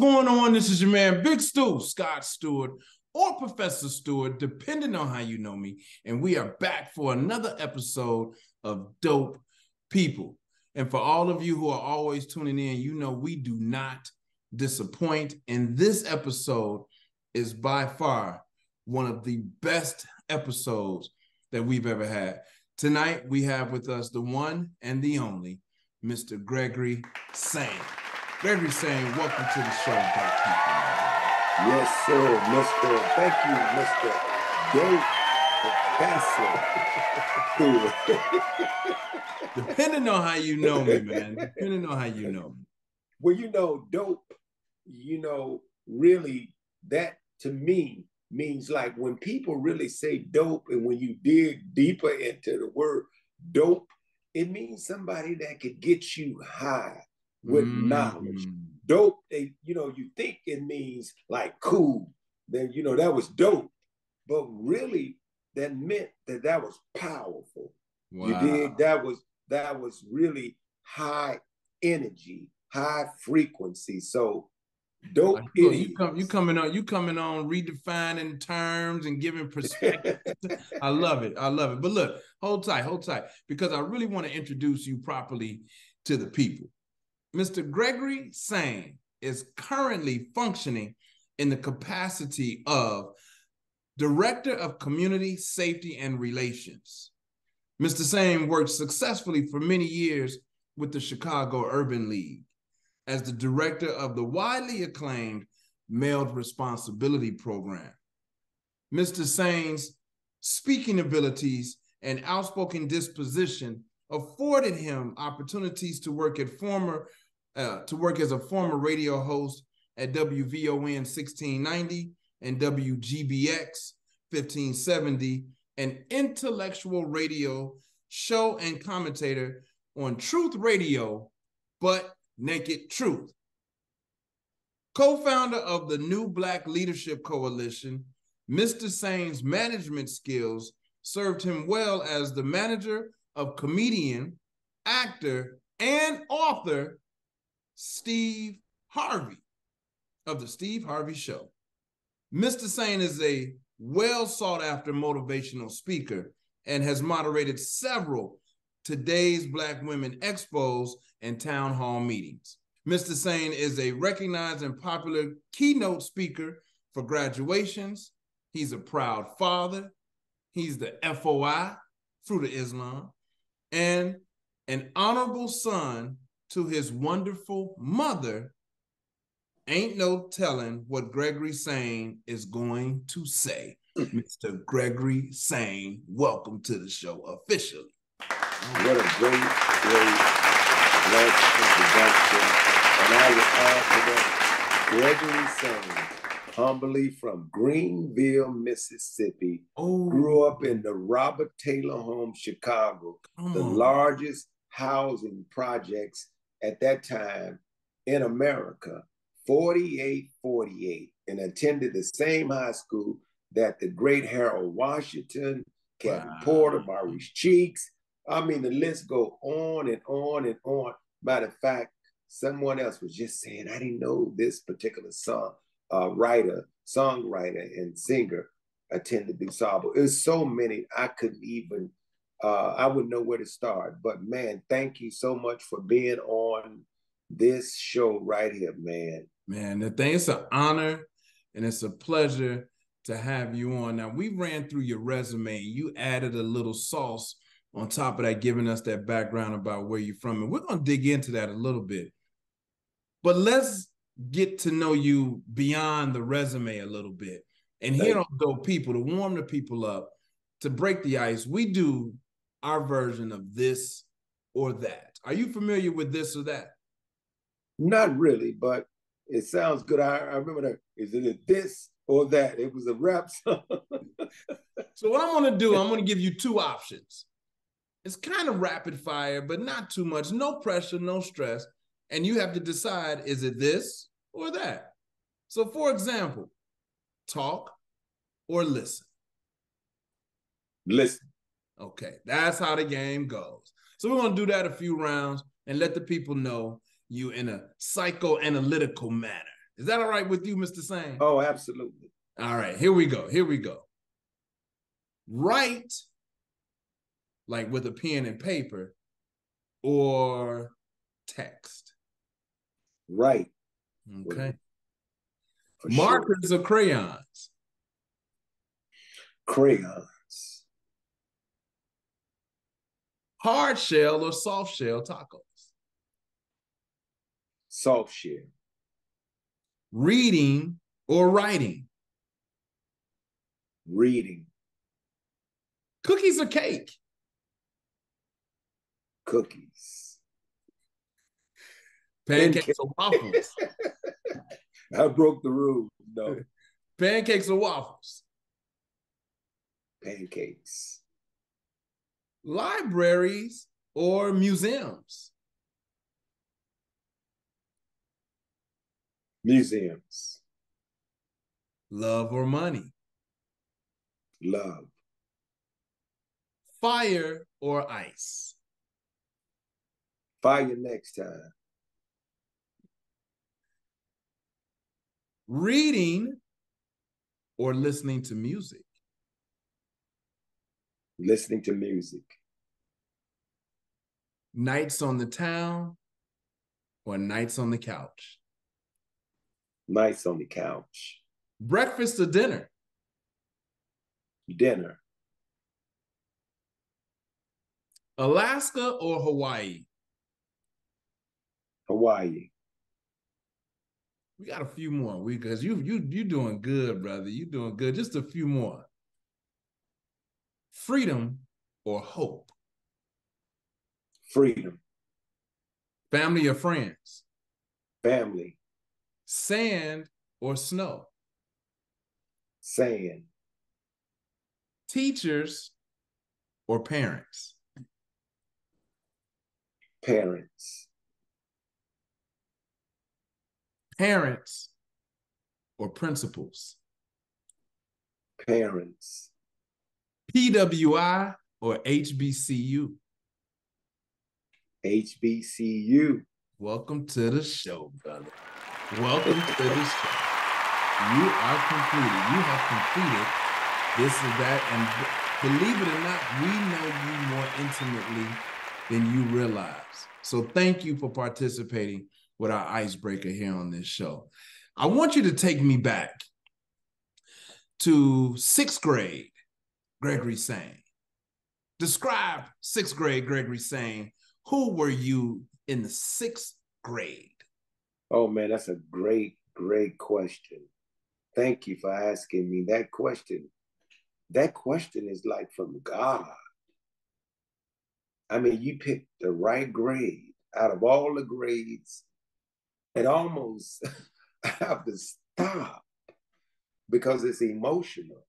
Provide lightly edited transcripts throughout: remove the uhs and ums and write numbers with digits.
going on? This is your man, Big Stu, Scott Stewart, or Professor Stewart, depending on how you know me. And we are back for another episode of Dope People. And for all of you who are always tuning in, you know we do not disappoint. And this episode is by far one of the best episodes that we've ever had. Tonight, we have with us the one and the only Mr. Gregory Sain. Gregory Sain, welcome to the show, Dope People. Yes, sir, Mr. Thank you, Mr. Dope Professor. Depending on how you know me, man. Depending on how you know me. Well, dope, really, that to me means like when people really say dope, and when you dig deeper into the word dope, it means somebody that could get you high with knowledge. Dope, you think it means like cool, then that was dope, but really that meant that was powerful. Wow. You dig? That was really high energy, high frequency. So dope. You coming on redefining terms and giving perspective. I love it. But look, hold tight, because I really want to introduce you properly to the people. Mr. Gregory Sain is currently functioning in the capacity of Director of Community Safety and Relations. Mr. Sain worked successfully for many years with the Chicago Urban League as the director of the widely acclaimed Mailed Responsibility Program. Mr. Sain's speaking abilities and outspoken disposition afforded him opportunities to work as a former radio host at WVON 1690 and WGBX 1570, an intellectual radio show and commentator on Truth Radio, but Naked Truth. Co-founder of the New Black Leadership Coalition, Mr. Sain's management skills served him well as the manager of comedian, actor, and author Steve Harvey of the Steve Harvey Show. Mr. Sain is a well-sought-after motivational speaker and has moderated several Today's Black Women Expos and town hall meetings. Mr. Sain is a recognized and popular keynote speaker for graduations. He's a proud father. He's the FOI, Fruit of Islam, and an honorable son to his wonderful mother. Ain't no telling what Gregory Sain is going to say. Mr. Gregory Sain, welcome to the show officially. What a great introduction. And I would add to that, Gregory Sain, humbly from Greenville, Mississippi, grew up in the Robert Taylor home, Chicago, the largest housing projects at that time in America, 4848, and attended the same high school that the great Harold Washington, Kevin Porter, Maurice Cheeks. I mean, the list go on and on and on. Matter of fact, someone else was just saying, I didn't know this particular songwriter, and singer attended DuSable. There's so many, I couldn't even, I wouldn't know where to start. But man, thank you so much for being on this show right here, man. Man, it's an honor and it's a pleasure to have you on. Now, we ran through your resume. You added a little sauce on top of that, giving us that background about where you're from. And we're going to dig into that a little bit. But let's get to know you beyond the resume a little bit. And here on Dope People, to warm the people up, to break the ice, we do our version of this or that. Are you familiar with this or that? Not really, but it sounds good. I remember is it this or that? It was a rap song. So what I'm going to do, I'm going to give you two options. It's kind of rapid fire, but not too much. No pressure, no stress. And you have to decide, is it this or that? So for example, talk or listen? Listen. Okay, that's how the game goes. So we're going to do that a few rounds and let the people know you in a psychoanalytical manner. Is that all right with you, Mr. Sain? Oh, absolutely. All right, here we go. Here we go. Write like with a pen and paper or text? Right. Okay. For Markers sure. or crayons? Crayons. Hard shell or soft shell tacos? Soft shell. Reading or writing? Reading. Cookies or cake? Cookies. Pancakes or waffles? I broke the rules. No. Pancakes or waffles? Pancakes. Libraries or museums? Museums. Love or money? Love. Fire or ice? Fire next time. Reading or listening to music? Listening to music. Nights on the town or nights on the couch? Nights on the couch. Breakfast or dinner? Dinner. Alaska or Hawaii? Hawaii. We got a few more. Because you doing good, brother. You doing good. Just a few more. Freedom or hope? Freedom. Family or friends? Family. Sand or snow? Sand. Teachers or parents? Parents. Parents or principals? Parents. PWI or HBCU? HBCU. Welcome to the show, brother. Welcome to the show. You are completed. You have completed this or that. And believe it or not, we know you more intimately than you realize. So thank you for participating with our icebreaker here on this show. I want you to take me back to 6th grade, Gregory Sain. Describe 6th grade Gregory Sain. Who were you in the 6th grade? Oh man, that's a great question. Thank you for asking me that question. That question is like from God. I mean, you picked the right grade out of all the grades. It almost I have to stop because it's emotional.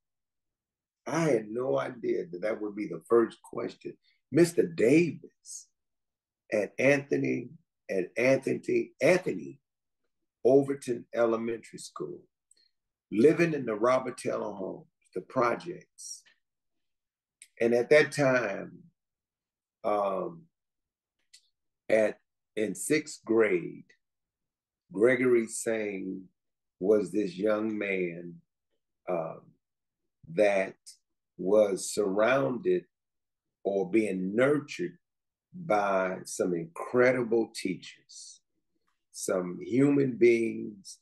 I had no idea that would be the first question. Mr. Davis at Anthony Overton Elementary School, living in the Robert Taylor homes, the projects. And at that time, in 6th grade, Gregory Sain was this young man that was surrounded or being nurtured by some incredible teachers, some human beings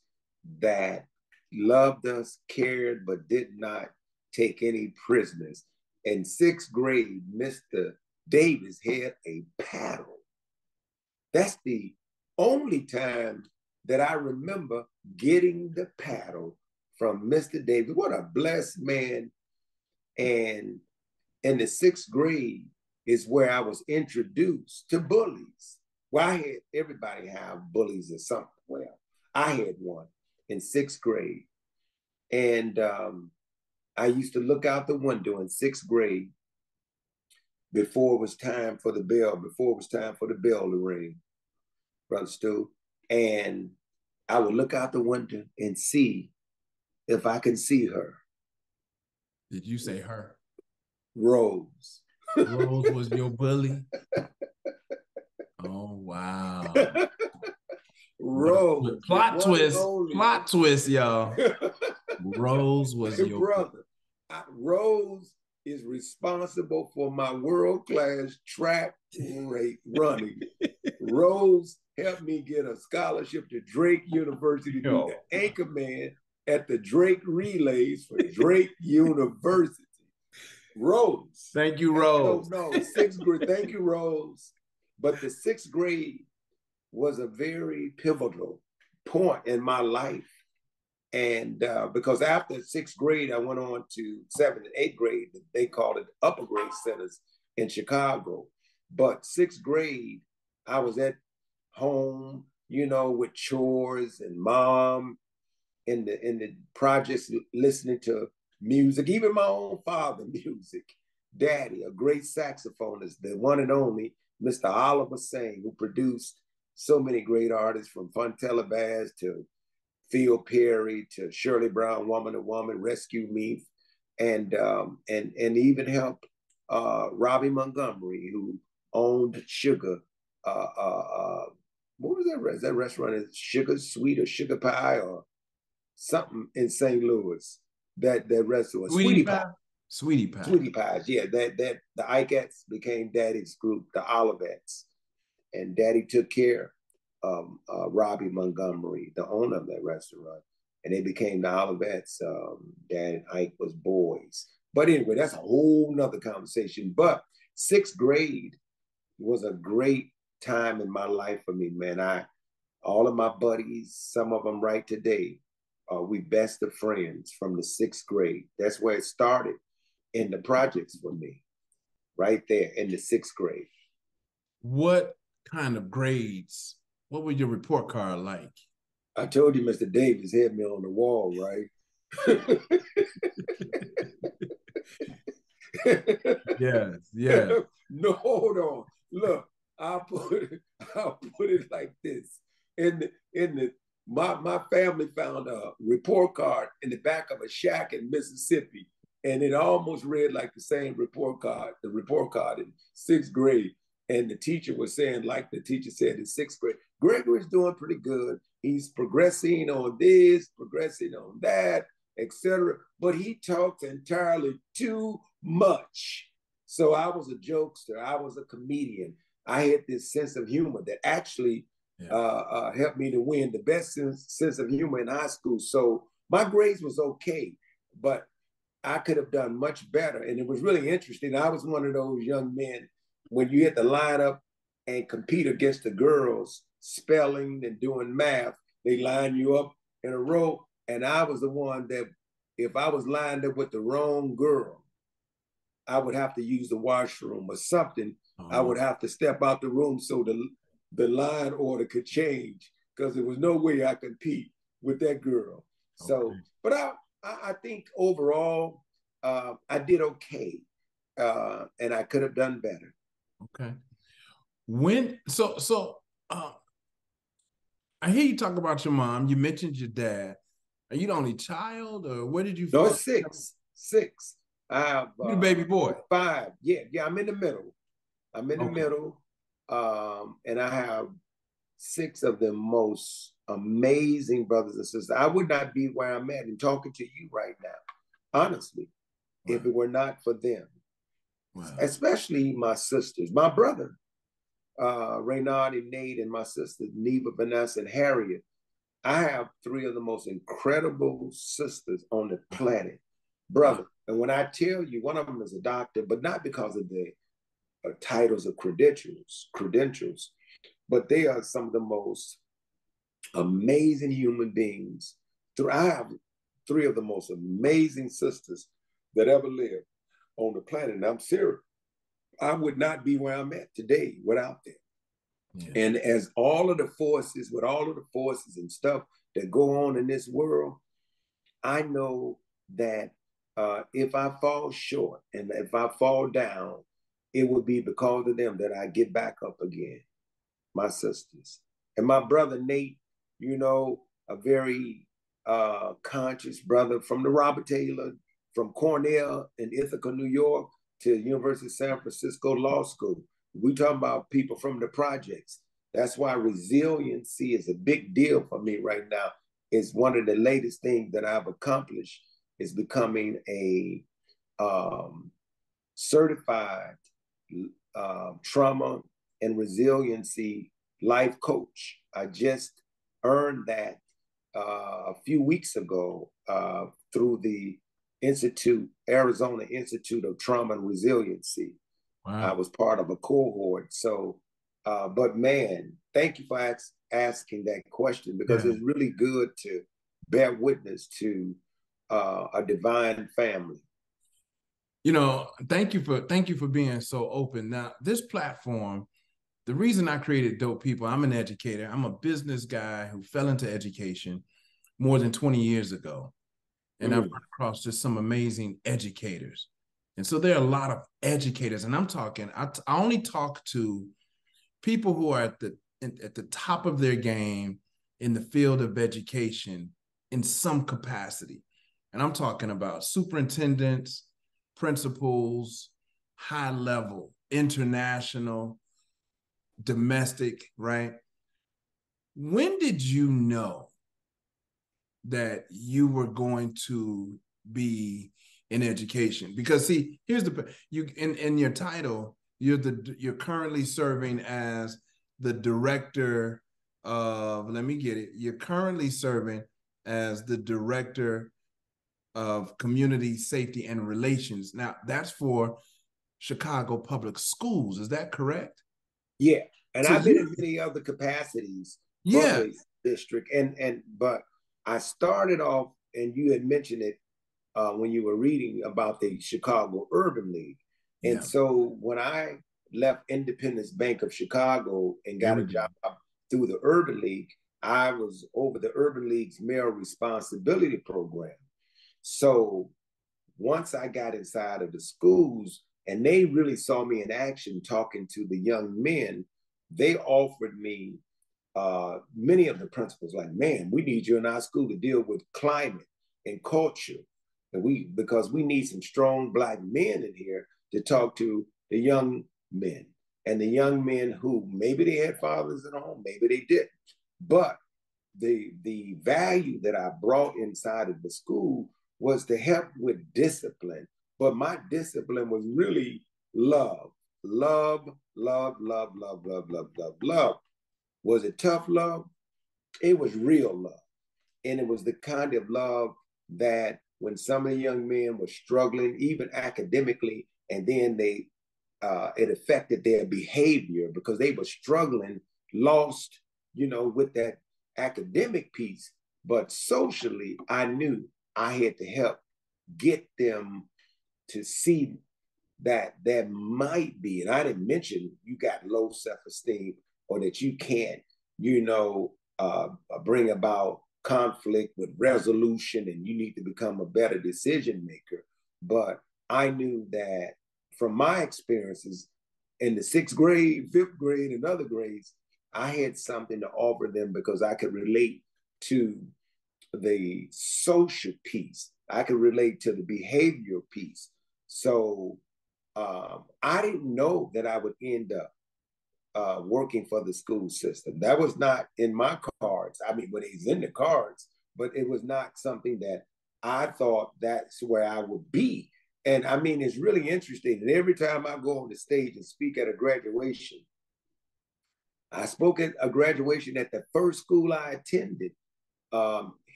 that loved us, cared, but did not take any prisoners. In 6th grade, Mr. Davis had a paddle. That's the only time that I remember getting the paddle from Mr. Davis. What a blessed man. And in the 6th grade is where I was introduced to bullies. Well, everybody have bullies or something. Well, I had one in 6th grade. And I used to look out the window in 6th grade before it was time for the bell to ring, Brother Stu. And I would look out the window and see if I could see her. Did you say her? Rose. Rose was your bully? Oh, wow. Rose, the plot twist, y'all. Rose was your brother. Rose is responsible for my world-class track running. Rose helped me get a scholarship to Drake University to be the anchor man at the Drake Relays for Drake University. Rose. Thank you, Rose. No, sixth grade. Thank you, Rose. But the sixth grade was a very pivotal point in my life. And because after sixth grade, I went on to seventh and eighth grade. They called it upper grade centers in Chicago. But sixth grade, I was at home, you know, with chores and mom in the projects, listening to music, even my own father music. Daddy, a great saxophonist, the one and only Mr. Oliver Sain, who produced so many great artists from Fontella Bass to Phil Perry to Shirley Brown, Woman to Woman, Rescue Me, and even helped Robbie Montgomery, who owned Sugar. What was that? That restaurant is Sugar Sweet or Sugar Pie or something in St. Louis. That restaurant, Sweetie Pie. Sweetie Pie. Sweetie Pies, yeah. That the Ikettes became Daddy's group, the Olivettes, and Daddy took care Robbie Montgomery, the owner of that restaurant, and they became the Olivettes. Dad and Ike was boys. But anyway, that's a whole nother conversation. But sixth grade was a great time in my life for me, man. All of my buddies, some of them right today, we best of friends from the sixth grade. That's where it started in the projects for me, right there in the sixth grade. What kind of grades? What was your report card like? I told you Mr. Davis had me on the wall, right? Yes. No, hold on. Look, I'll put it like this. My family found a report card in the back of a shack in Mississippi, and it almost read like the same report card in sixth grade. And the teacher was saying, like the teacher said in sixth grade, Gregory's doing pretty good. He's progressing on this, progressing on that, etc. But he talks entirely too much. So I was a jokester. I was a comedian. I had this sense of humor that actually helped me to win the best sense of humor in high school. So my grades was okay, but I could have done much better. And it was really interesting. I was one of those young men, when you had to line up and compete against the girls, spelling and doing math, they line you up in a row. And I was the one that, if I was lined up with the wrong girl, I would have to use the washroom or something. I would have to step out the room so the line order could change, because there was no way I could compete with that girl. So, but I think overall, I did okay. And I could have done better. Okay. I hear you talk about your mom. You mentioned your dad. Are you the only child, or where did you? No, six. I have you the baby boy. 5. Yeah. I'm in the middle. And I have 6 of the most amazing brothers and sisters. I would not be where I'm at and talking to you right now, honestly, if it were not for them. Wow. Especially my sisters, my brother, Reynard and Nate, and my sisters, Neva, Vanessa, and Harriet. I have 3 of the most incredible sisters on the planet, brother. And when I tell you, one of them is a doctor, but not because of the titles or credentials, but they are some of the most amazing human beings. I have 3 of the most amazing sisters that ever lived on the planet. And I'm serious. I would not be where I'm at today without them. Yeah. And as with all of the forces and stuff that go on in this world, I know that if I fall short and if I fall down, it would be because of them that I get back up again. My sisters. And my brother Nate, you know, a very conscious brother from the Robert Taylor, from Cornell in Ithaca, New York, to University of San Francisco Law School. We talking about people from the projects. That's why resiliency is a big deal for me right now. It's one of the latest things that I've accomplished is becoming a certified trauma and resiliency life coach. I just earned that a few weeks ago through the Arizona Institute of Trauma and Resiliency. Wow. I was part of a cohort. So, but man, thank you for asking that question, because it's really good to bear witness to a divine family. You know, thank you for being so open. Now, this platform, the reason I created Dope People, I'm an educator. I'm a business guy who fell into education more than 20 years ago. And I've run across just some amazing educators. And so there are a lot of educators, and I'm talking, I only talk to people who are at the top of their game in the field of education in some capacity. And I'm talking about superintendents, principals, high level, international, domestic, right? When did you know that you were going to be in education? Because see, here's you in your title, you're currently serving as the director of, let me get it. You're currently serving as the director of community safety and relations. Now, that's for Chicago Public Schools. Is that correct? Yeah. And so I've been in many other capacities for the district. But I started off, and you had mentioned it when you were reading about the Chicago Urban League. And so when I left Independence Bank of Chicago and got a job through the Urban League, I was over the Urban League's mayoral responsibility program. So once I got inside of the schools and they really saw me in action talking to the young men, they offered me, many of the principals, like, man, we need you in our school to deal with climate and culture. And because we need some strong Black men in here to talk to the young men. And the young men who maybe they had fathers at home, maybe they didn't. But the value that I brought inside of the school was to help with discipline. But my discipline was really love. Love, love, love, love, love, love, love, love. Was it tough love? It was real love. And it was the kind of love that when some of the young men were struggling, even academically, and then it affected their behavior because they were struggling, lost, with that academic piece. But socially, I knew I had to help get them to see that there might be, and I didn't mention you got low self-esteem or that you can't, bring about conflict with resolution and you need to become a better decision maker. But I knew that from my experiences in the 6th grade, 5th grade, and other grades, I had something to offer them because I could relate to the social piece. I could relate to the behavioral piece. So I didn't know that I would end up working for the school system. That was not in my cards. I mean, but it's in the cards, but it was not something that I thought that's where I would be. And I mean, it's really interesting. And every time I go on the stage and speak at a graduation, I spoke at a graduation at the first school I attended,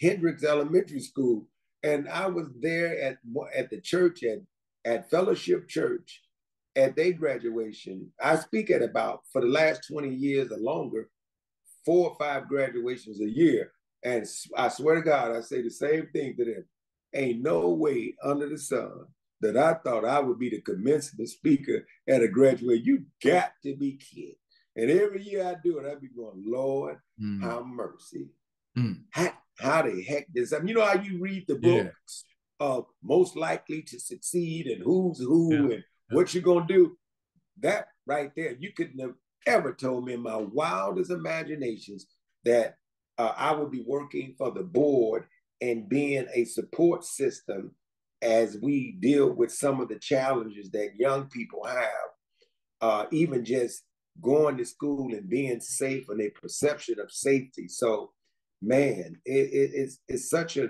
Hendricks Elementary School. And I was there at the church, at Fellowship Church, at their graduation. I speak at about, for the last 20 years or longer, 4 or 5 graduations a year. And I swear to God, I say the same thing to them. Ain't no way under the sun that I thought I would be the commencement speaker at a graduation. You got to be kidding. And every year I do it, I be going, Lord, have mercy. How the heck does that? You know how you read the books of most likely to succeed and who's who and what you're going to do? That right there, you couldn't have ever told me in my wildest imaginations that I would be working for the board and being a support system as we deal with some of the challenges that young people have, even just going to school and being safe and a perception of safety. So, man, it's such a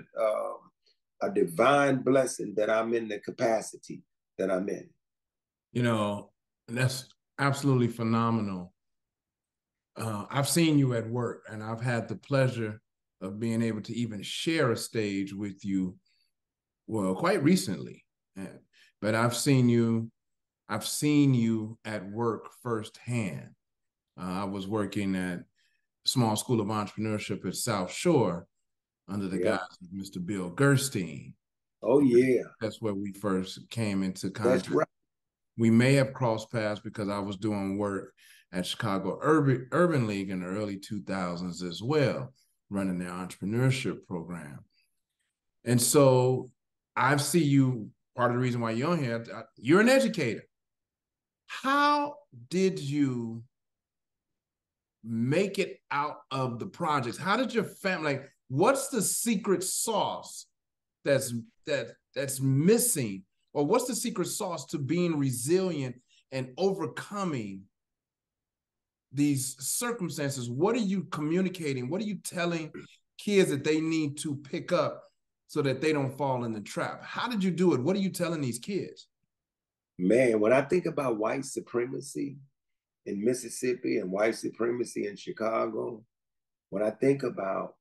divine blessing that I'm in the capacity that I'm in. You know, and that's absolutely phenomenal. I've seen you at work, and I've had the pleasure of being able to even share a stage with you, well, quite recently. But I've seen you at work firsthand. I was working at Small School of Entrepreneurship at South Shore under the guidance of Mr. Bill Gerstein. Oh, yeah. That's where we first came into contact. That's right. We may have crossed paths because I was doing work at Chicago Urban League in the early 2000s as well, running their entrepreneurship program. And so I see you, part of the reason why you're on here, you're an educator. How did you make it out of the projects? How did your family, like, what's the secret sauce that's missing? Or what's the secret sauce to being resilient and overcoming these circumstances? What are you communicating? What are you telling kids that they need to pick up so that they don't fall in the trap? How did you do it? What are you telling these kids? Man, when I think about white supremacy in Mississippi and white supremacy in Chicago, when I think about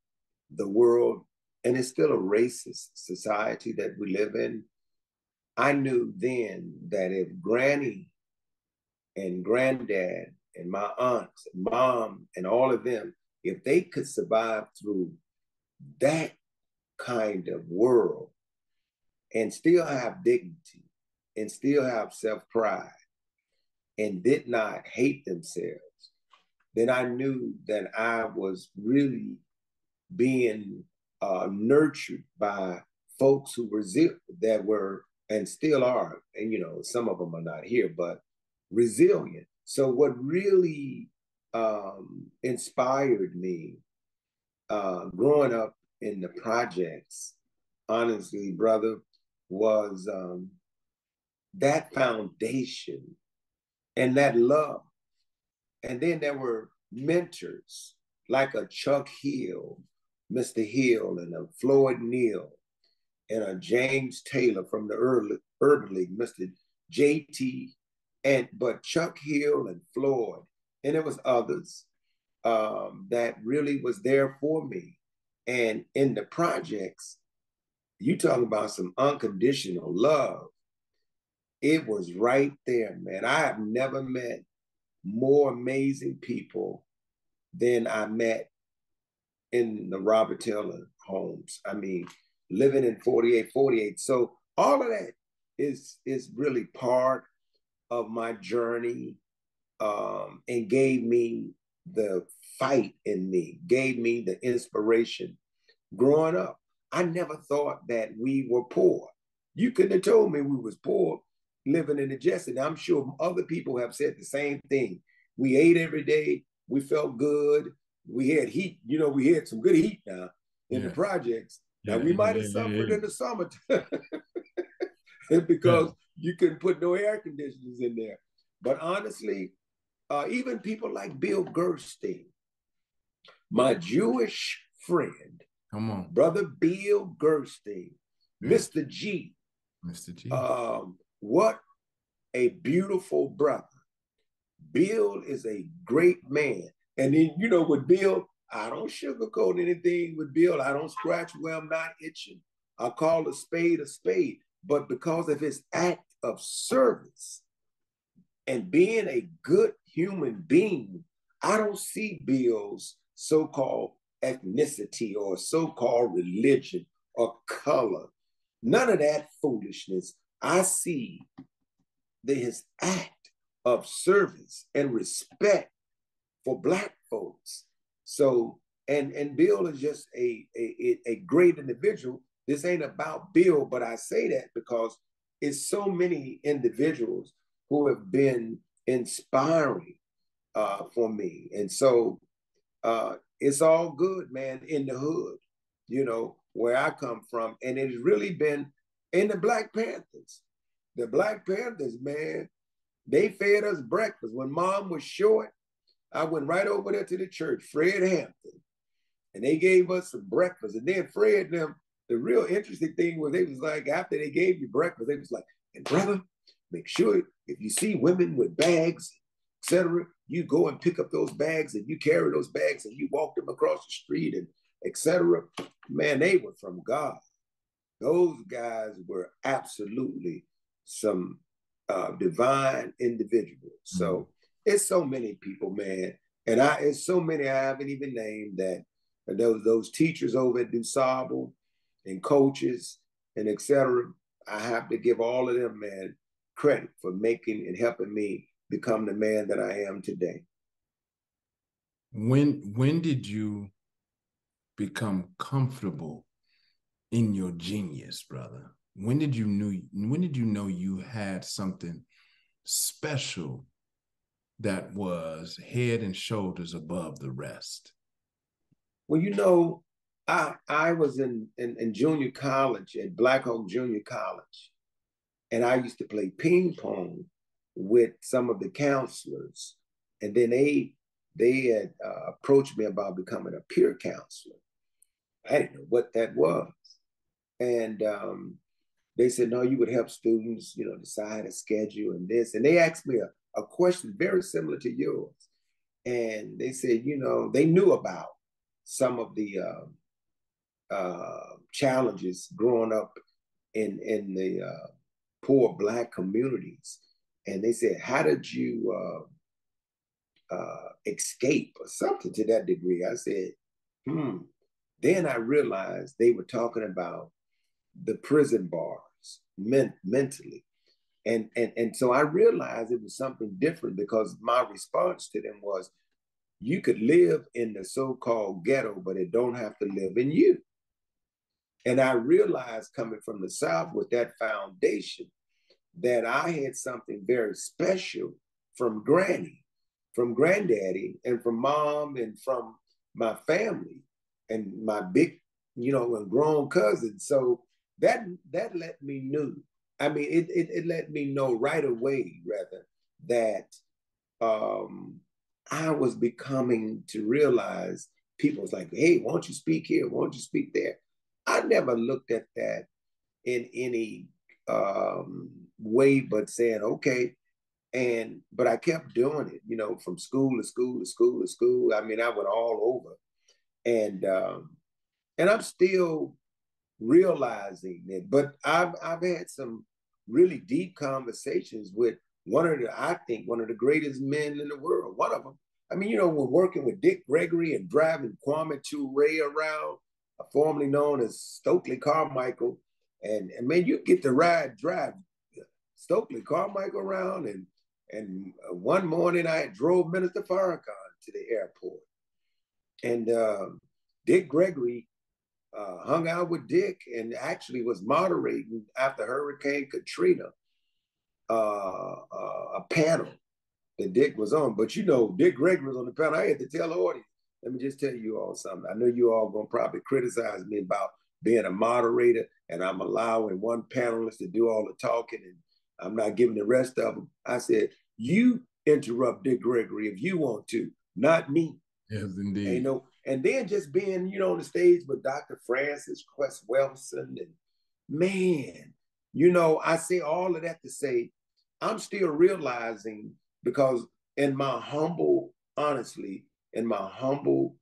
the world, and it's still a racist society that we live in, I knew then that if Granny and Granddad and my aunts and mom and all of them, if they could survive through that kind of world and still have dignity and still have self-pride and did not hate themselves, then I knew that I was really being nurtured by folks who were and still are, and some of them are not here, but resilient. So what really inspired me growing up in the projects, honestly, brother, was that foundation and that love. And then there were mentors like a Chuck Hill, Mr. Hill, and a Floyd Neal, and a James Taylor from the Urban League, Mr. JT, but Chuck Hill and Floyd, and there was others that really was there for me. And in the projects, you talking about some unconditional love. It was right there, man. I have never met more amazing people than I met in the Robert Taylor homes. I mean, living in 4848. So all of that is really part of my journey, and gave me the fight in me, gave me the inspiration. Growing up, I never thought that we were poor. You couldn't have told me we was poor living in the Jets. And I'm sure other people have said the same thing. We ate every day. We felt good. We had heat. We had some good heat now in the projects. Now, we might have suffered in the summer because you couldn't put no air conditioners in there. But honestly, even people like Bill Gerstein, my Jewish friend, come on, brother Bill Gerstein, Mr. G. Mr. G. What a beautiful brother. Bill is a great man. And then, with Bill, I don't sugarcoat anything with Bill. I don't scratch where I'm not itching. I call a spade a spade. But because of his act of service and being a good human being, I don't see Bill's so-called ethnicity or so-called religion or color. None of that foolishness. I see his act of service and respect for Black folks. So, and Bill is just a great individual. This ain't about Bill, but I say that because it's so many individuals who have been inspiring for me. And so it's all good, man, in the hood, where I come from. And it's really been in the Black Panthers. The Black Panthers, man, They fed us breakfast. When mom was short, I went right over there to the church, Fred Hampton, and they gave us some breakfast. And then Fred and them, the real interesting thing was they was like, after they gave you breakfast, they was like, and brother, make sure if you see women with bags, etc., you go and pick up those bags and you carry those bags and you walk them across the street and etc. Man, they were from God. Those guys were absolutely some divine individuals. So it's so many people, man. And it's so many I haven't even named that those teachers over at DuSable and coaches and etc. I have to give all of them, man, credit for making and helping me become the man that I am today. When did you become comfortable in your genius, brother? When did you know you had something special that was head and shoulders above the rest? Well, you know, I was in junior college at Black Hawk Junior College, and I used to play ping pong with some of the counselors, and then they had approached me about becoming a peer counselor. I didn't know what that was, and they said, no, you would help students, you know, decide a schedule and this, and they asked me a question very similar to yours, and they said, you know, they knew about some of the challenges growing up in the poor Black communities. And they said, how did you escape or something to that degree? I said, Then I realized they were talking about the prison bars mentally. And so I realized it was something different because my response to them was, you could live in the so-called ghetto, but it don't have to live in you. And I realized coming from the South with that foundation that I had something very special from Granny, from Granddaddy, and from Mom, and from my family, and my big, you know, and grown cousins. So that let me know. I mean, it let me know right away, rather, that I was becoming to realize people was like, hey, won't you speak here? Won't you speak there? I never looked at that in any way but saying, okay. But I kept doing it, you know, from school to school to school to school. I mean, I went all over. And I'm still realizing it, but I've had some really deep conversations with I think one of the greatest men in the world, one of them. I mean, you know, we're working with Dick Gregory and driving Kwame Ture around, formerly known as Stokely Carmichael. And man, you get to drive Stokely Carmichael around. And one morning I drove Minister Farrakhan to the airport. And Dick Gregory hung out with Dick and actually was moderating after Hurricane Katrina a panel that Dick was on. But you know, Dick Gregory was on the panel. I had to tell the audience, let me just tell you all something. I know you all gonna probably criticize me about being a moderator and I'm allowing one panelist to do all the talking and I'm not giving the rest of them. I said, you interrupt Dick Gregory if you want to, not me. Yes, indeed. You know, and then just being, you know, on the stage with Dr. Francis Quest Wellson, and man, you know, I say all of that to say, I'm still realizing, because in my humble, honestly, in my humble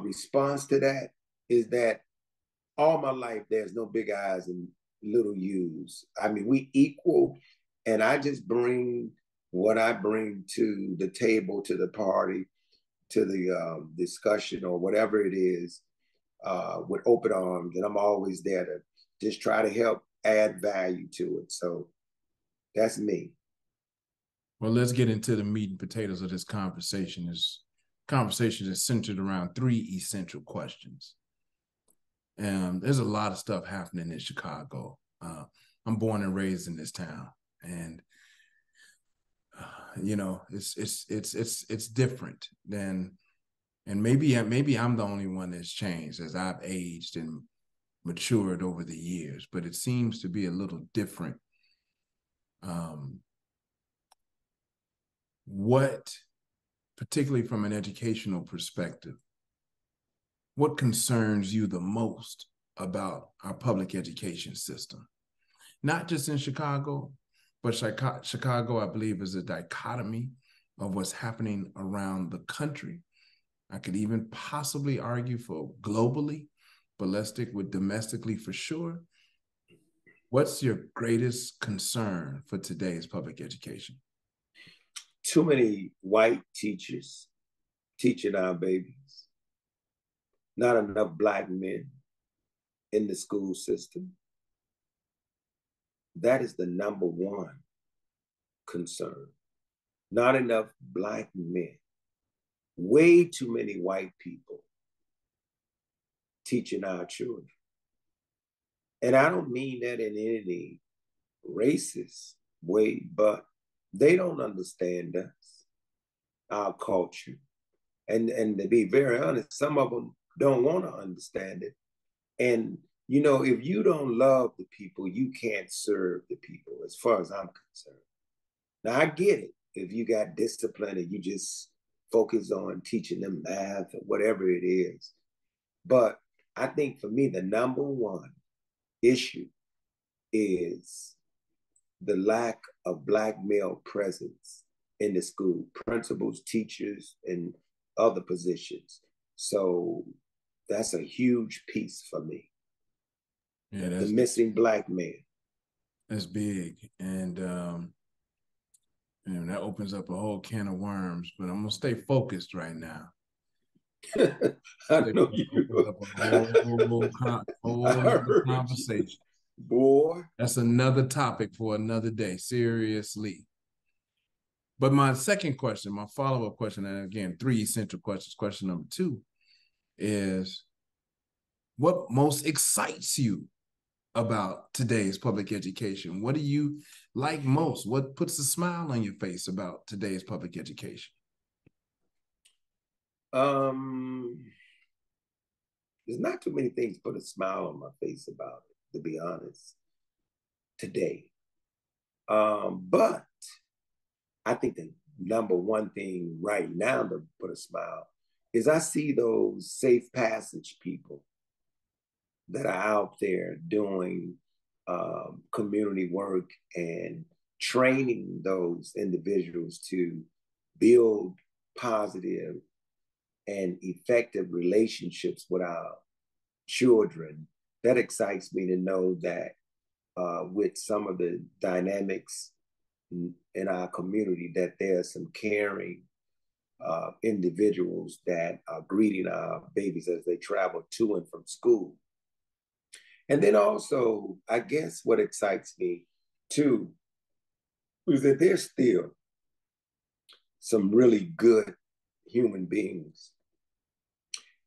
response to that is that all my life, there's no big eyes and little U's. I mean, we equal, and I just bring what I bring to the table, to the party, to the discussion or whatever it is with open arms. And I'm always there to just try to help add value to it. So that's me. Well, let's get into the meat and potatoes of this conversation. This conversation is centered around 3 essential questions. There's a lot of stuff happening in Chicago. I'm born and raised in this town, and you know, it's different than, and maybe I'm the only one that's changed as I've aged and matured over the years, but it seems to be a little different what, particularly from an educational perspective, what concerns you the most about our public education system? Not just in Chicago, but Chicago, I believe, is a dichotomy of what's happening around the country. I could even possibly argue for globally, but let's stick with domestically for sure. What's your greatest concern for today's public education? Too many white teachers teaching our babies. Not enough Black men in the school system. That is the number one concern. Not enough Black men. Way too many white people teaching our children. And I don't mean that in any racist way, but they don't understand us, our culture. And to be very honest, some of them don't want to understand it. And, you know, if you don't love the people, you can't serve the people, as far as I'm concerned. Now, I get it. If you got discipline and you just focus on teaching them math or whatever it is. But I think for me, the number one issue is the lack of Black male presence in the school, principals, teachers, and other positions. So that's a huge piece for me. Yeah, the missing Black man. That's big. And that opens up a whole can of worms, but I'm gonna stay focused right now. I know you. Whole conversation. Boy. That's another topic for another day, seriously. But my second question, my follow-up question, and again, 3 essential questions. Question number 2 is, what most excites you about today's public education? What do you like most? What puts a smile on your face about today's public education? There's not too many things put a smile on my face about it, to be honest, today. But I think the number one thing right now to put a smile is I see those safe passage people that are out there doing community work and training those individuals to build positive and effective relationships with our children. That excites me to know that with some of the dynamics in our community, that there's some caring individuals that are greeting our babies as they travel to and from school. And then also, I guess what excites me too is that there's still some really good human beings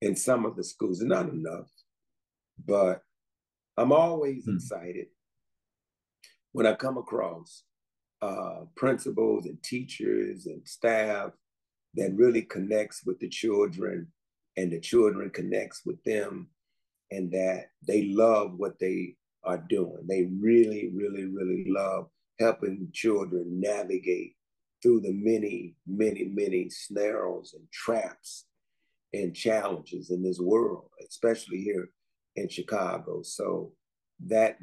in some of the schools, and not enough, but I'm always excited when I come across principals and teachers and staff that really connects with the children and the children connects with them, and that they love what they are doing. They really, really, really love helping children navigate through the many, many, many snares and traps and challenges in this world, especially here in Chicago. So that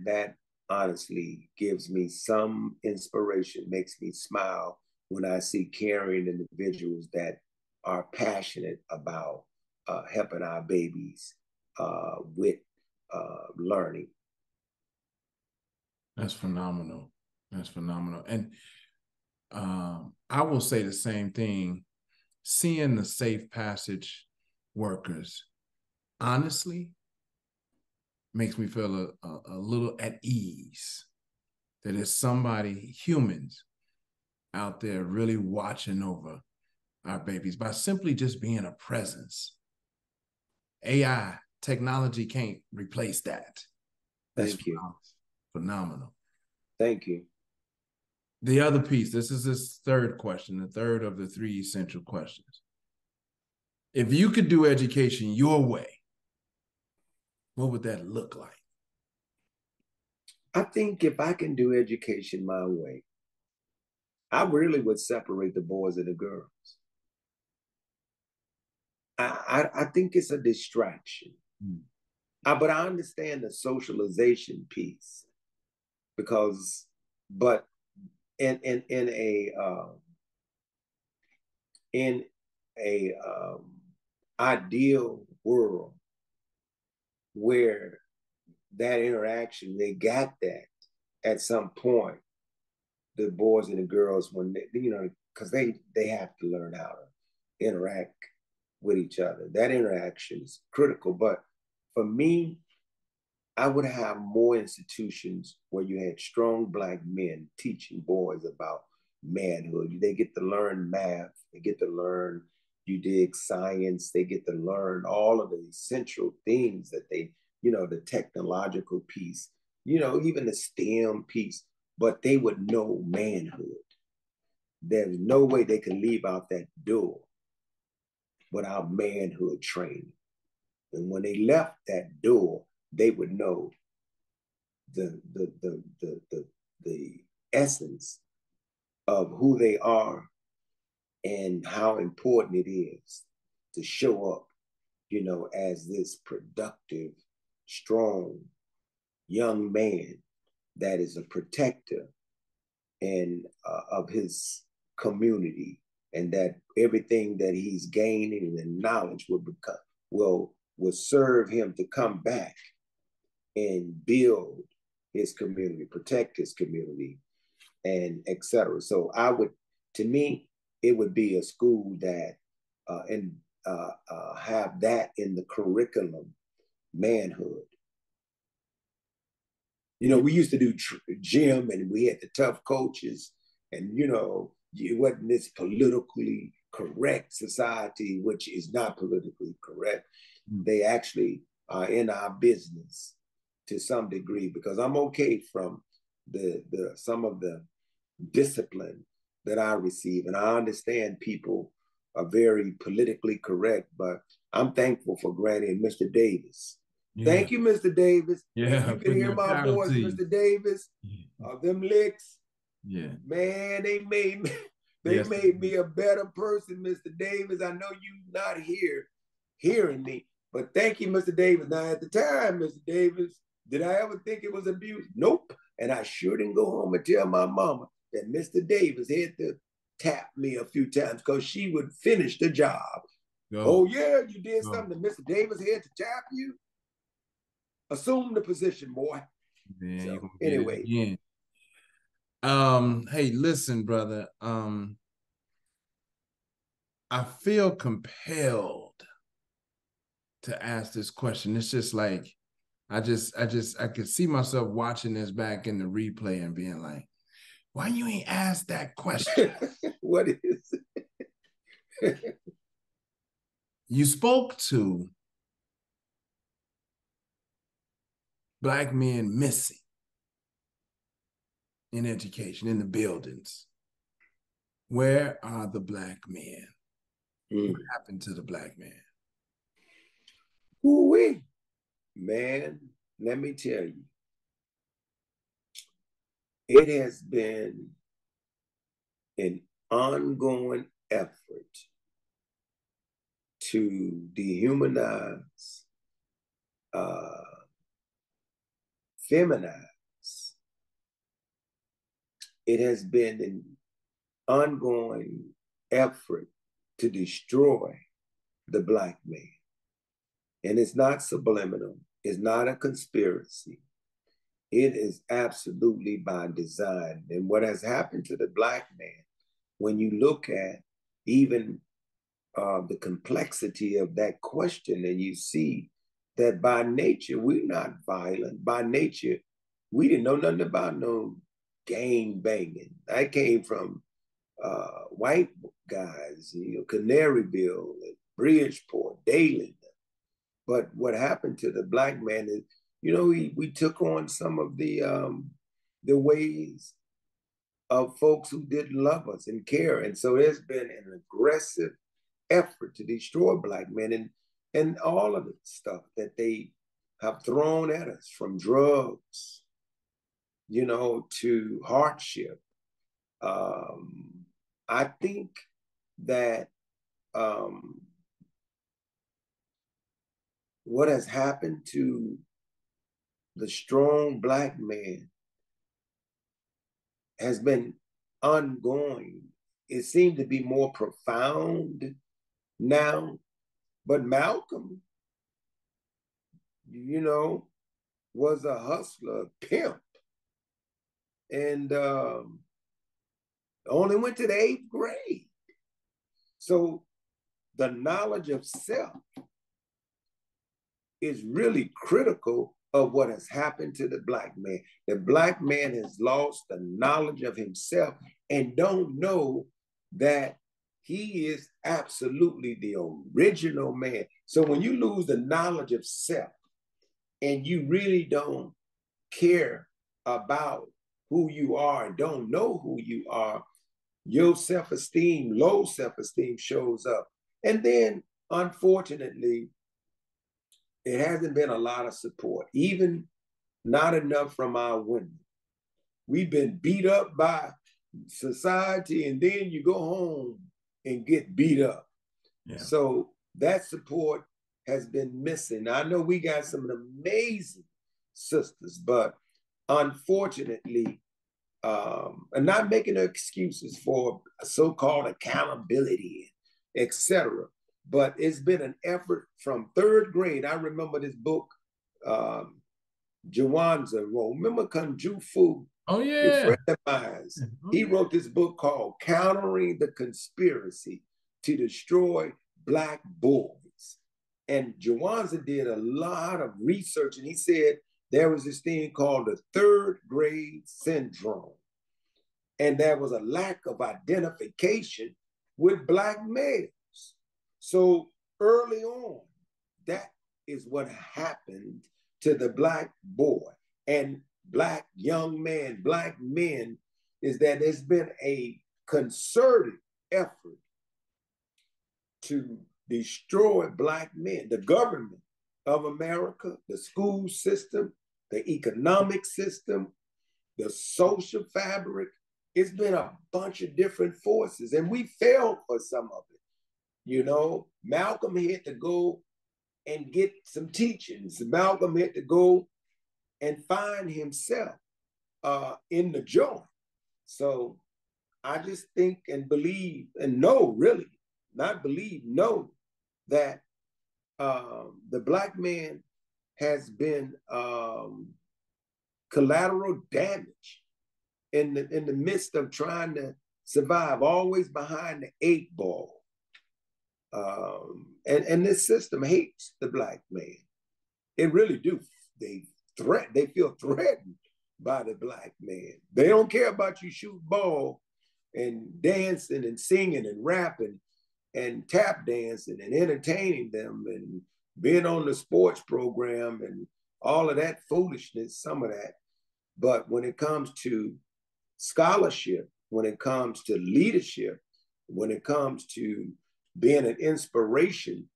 honestly gives me some inspiration, makes me smile when I see caring individuals that are passionate about helping our babies with learning. That's phenomenal. That's phenomenal. And I will say the same thing. Seeing the safe passage workers, honestly, makes me feel a little at ease. That there's somebody, humans, out there really watching over our babies by simply just being a presence. AI, technology can't replace that. Thank you. Phenomenal. Thank you. The other piece, this is this third question, the third of the 3 essential questions. If you could do education your way, what would that look like? I think if I can do education my way, I really would separate the boys and the girls. I think it's a distraction. But I understand the socialization piece because, but in a ideal world where that interaction, they got that at some point, the boys and the girls, when they, you know, because they have to learn how to interact with each other. That interaction is critical. But for me, I would have more institutions where you had strong Black men teaching boys about manhood. They get to learn math. They get to learn, you dig, science. They get to learn all of the essential things that they, you know, the technological piece, you know, even the STEM piece, but they would know manhood. There's no way they can leave out that door without manhood training. And when they left that door, they would know the essence of who they are and how important it is to show up, you know, as this productive, strong young man that is a protector and of his community, and that everything that he's gaining and knowledge will serve him to come back and build his community, protect his community, and etc. So I would, to me, it would be a school that have that in the curriculum, manhood. You know, we used to do gym, and we had the tough coaches, and you know, it wasn't this politically correct society, which is not politically correct. They actually are in our business to some degree, because I'm okay from some of the discipline that I receive, and I understand people are very politically correct, but I'm thankful for Granny and Mr. Davis. Yeah. Thank you, Mr. Davis. Yeah, you can hear my voice, Mr. Davis. Them licks, yeah, man, they made me. They made me a better person, Mr. Davis. I know you not here hearing me, but thank you, Mr. Davis. Now, at the time, Mr. Davis, did I ever think it was abuse? Nope. And I sure didn't go home and tell my mama that Mr. Davis had to tap me a few times because she would finish the job. Oh, yeah, you did something that Mr. Davis had to tap you? Assume the position, boy. Yeah, so, anyway. Hey, listen, brother. I feel compelled to ask this question. It's just like, I could see myself watching this back in the replay and being like, why you ain't asked that question? What is it? You spoke to Black men missing in education, in the buildings. Where are the Black men? What happened to the Black man? Ooh-wee. Man, let me tell you, it has been an ongoing effort to dehumanize, feminize. It has been an ongoing effort to destroy the Black man. And it's not subliminal. It's not a conspiracy. It is absolutely by design. And what has happened to the Black man, when you look at even the complexity of that question, and you see that by nature, we're not violent. By nature, we didn't know nothing about no gang banging. I came from white guys, you know, Canaryville, Bridgeport, Dayland. But what happened to the Black man is, you know, we took on some of the ways of folks who didn't love us and care. And so there's been an aggressive effort to destroy Black men, and all of the stuff that they have thrown at us, from drugs, you know, to hardship, I think that what has happened to the strong Black man has been ongoing. It seemed to be more profound now, but Malcolm, you know, was a hustler, pimp, and only went to the 8th grade. So the knowledge of self is really critical of what has happened to the Black man. The Black man has lost the knowledge of himself and don't know that he is absolutely the original man. So when you lose the knowledge of self and you really don't care about who you are and don't know who you are, your self-esteem, low self-esteem shows up. And then, unfortunately, it hasn't been a lot of support, even not enough from our women. We've been beat up by society, and then you go home and get beat up. Yeah. So that support has been missing. I know we got some amazing sisters, but unfortunately, and not making excuses for so-called accountability, etc. But it's been an effort from 3rd grade. I remember this book, Jawanza wrote. Remember Kung Fu? Oh, yeah. Your friend of mine. He wrote this book called Countering the Conspiracy to Destroy Black Boys. And Jawanza did a lot of research, and he said there was this thing called the 3rd grade syndrome. And there was a lack of identification with Black males. So early on, that is what happened to the Black boy and Black young man, Black men, is that there's been a concerted effort to destroy Black men. The government of America, the school system, the economic system, the social fabric. It's been a bunch of different forces, and we fell for some of it. You know, Malcolm had to go and get some teachings. Malcolm had to go and find himself in the joint. So I just think and believe and know, really, not believe, know that the Black man has been collateral damage in the midst of trying to survive, always behind the 8 ball. And this system hates the Black man. It really do. They feel threatened by the Black man. They don't care about you shooting ball and dancing and singing and rapping and tap dancing and entertaining them and being on the sports program and all of that foolishness, some of that. But when it comes to scholarship, when it comes to leadership, when it comes to being an inspiration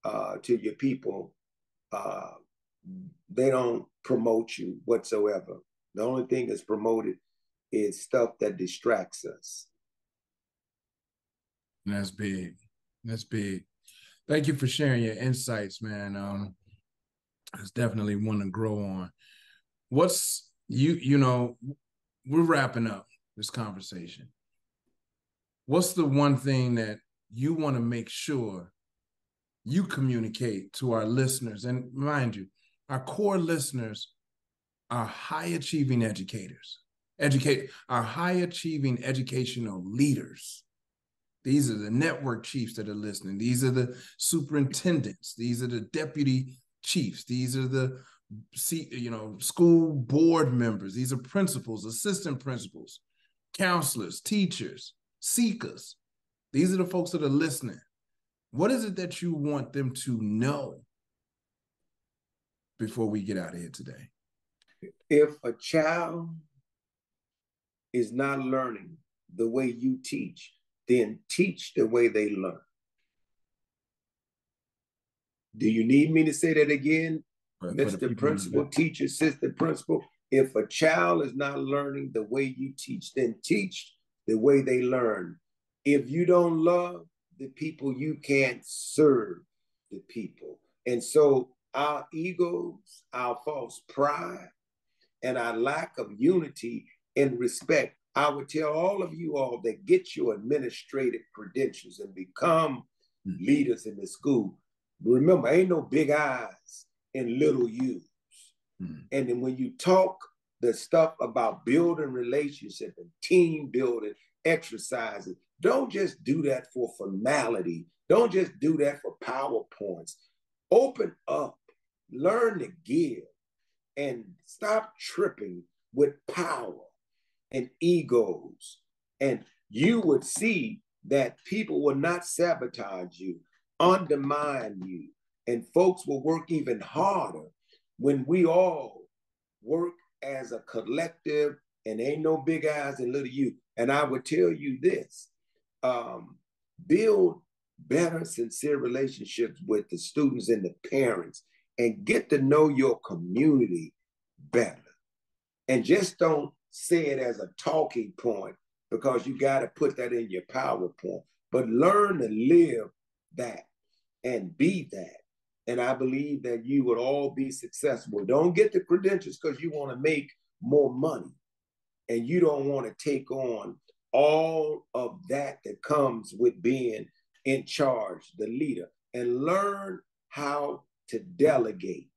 to your people, they don't promote you whatsoever. The only thing that's promoted is stuff that distracts us. That's big. That's big. Thank you for sharing your insights, man. It's definitely one to grow on. What's you know, we're wrapping up this conversation. What's the one thing that you want to make sure you communicate to our listeners? And mind you, our core listeners are high-achieving educators, are high-achieving educational leaders. These are the network chiefs that are listening. These are the superintendents. These are the deputy chiefs. These are the school board members. These are principals, assistant principals, counselors, teachers, seekers. These are the folks that are listening. What is it that you want them to know before we get out of here today? If a child is not learning the way you teach, then teach the way they learn. Do you need me to say that again, Mr. Principal, teacher, assistant principal? If a child is not learning the way you teach, then teach the way they learn. If you don't love the people, you can't serve the people. And so our egos, our false pride, and our lack of unity and respect, I would tell all of you all that get your administrative credentials and become leaders in the school. Remember, ain't no big I's and little U's. And then when you talk the stuff about building relationship and team building exercises, don't just do that for formality. Don't just do that for PowerPoints. Open up, learn to give, and stop tripping with power and egos. And you would see that people will not sabotage you, undermine you, and folks will work even harder when we all work as a collective, and ain't no big I's and little U. And I would tell you this, build better, sincere relationships with the students and the parents, and get to know your community better. And just don't say it as a talking point, because you got to put that in your PowerPoint, but learn to live that and be that. And I believe that you would all be successful. Don't get the credentials because you want to make more money and you don't want to take on all of that that comes with being in charge, the leader, and learn how to delegate.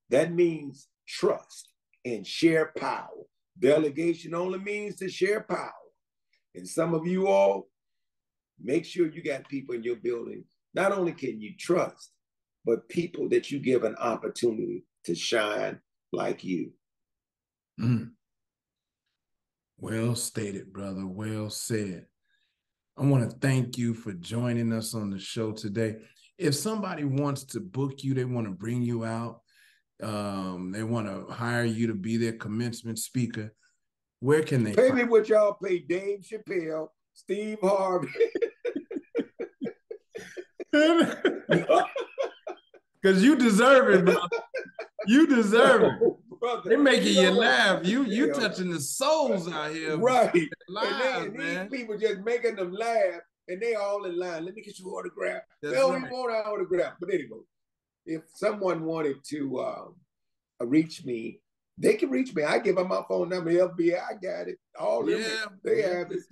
That means trust and share power. Delegation only means to share power. And some of you all, make sure you got people in your building. Not only can you trust, but people that you give an opportunity to shine like you. Well stated, brother. Well said. I want to thank you for joining us on the show today. If somebody wants to book you, they want to bring you out, they want to hire you to be their commencement speaker, where can they pay me what y'all pay Dave Chappelle, Steve Harvey? Because you deserve it, bro. You deserve it. Brother, They're making you laugh. You touching the souls out here. Right. Lives, and man. these people just making them laugh, and they all in line. Let me get your autograph. That's they don't right. even want an autograph. But anyway, if someone wanted to reach me, they can reach me. I give them my phone number. FBI, I got it. All them, they have it.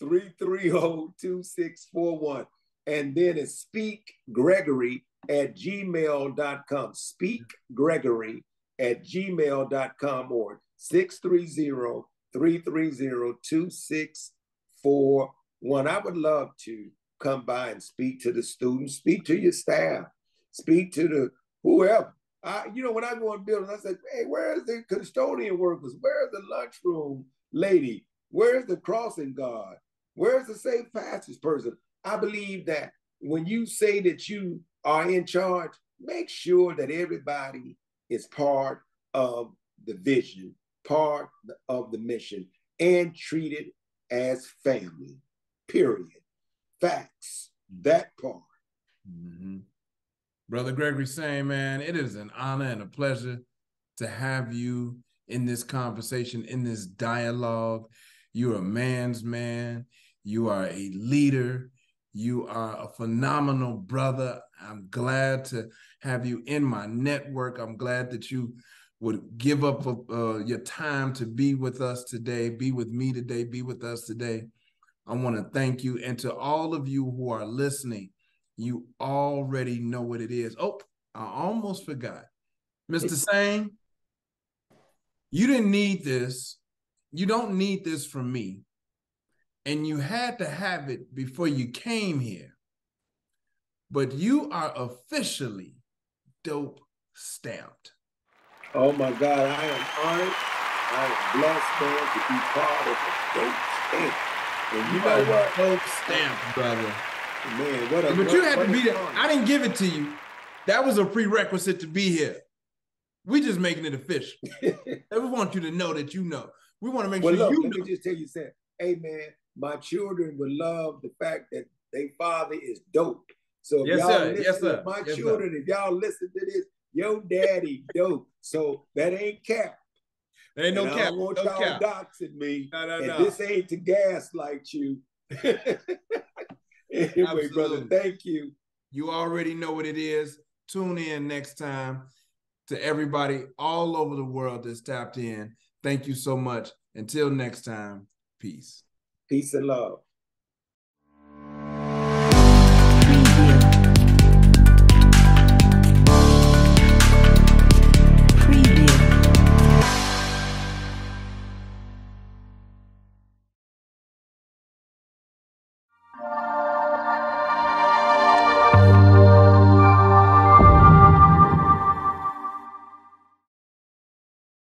630-330-2641. And then it's speakgregory@gmail.com. Speakgregory@gmail.com or 630-330-2641. I would love to come by and speak to the students, speak to your staff, speak to the whoever. When I go in buildings, I say, hey, where's the custodian workers? Where's the lunchroom lady? Where's the crossing guard? Where's the safe passage person? I believe that when you say that you are in charge, make sure that everybody is part of the vision, part of the mission, and treated as family, period. Facts, that part. Mm-hmm. Brother Gregory Sain, man, it is an honor and a pleasure to have you in this conversation, in this dialogue. You're a man's man. You are a leader. You are a phenomenal brother. I'm glad to have you in my network. I'm glad that you would give up your time to be with us today, be with me today, be with us today. I want to thank you. And to all of you who are listening, you already know what it is. Oh, I almost forgot. Mr. Sain, you didn't need this. You don't need this from me. And you had to have it before you came here. But you are officially dope stamped. Oh my God, I am honored. I am blessed, man, to be part of a dope stamp. And you know what? Dope stamp, brother. Man, but you had to be there. I didn't give it to you. That was a prerequisite to be here. We just making it official. We want you to know that you know. We want to make sure you know. Let me just tell you something. Hey, man, my children would love the fact that their father is dope. So if y'all listen to my children, if y'all listen to this, your daddy dope. So that ain't cap. There ain't no cap. I don't want y'all doxing me. No. And this ain't to gaslight you. Anyway, brother, thank you. You already know what it is. Tune in next time. To everybody all over the world that's tapped in, thank you so much. Until next time, peace. Peace and love.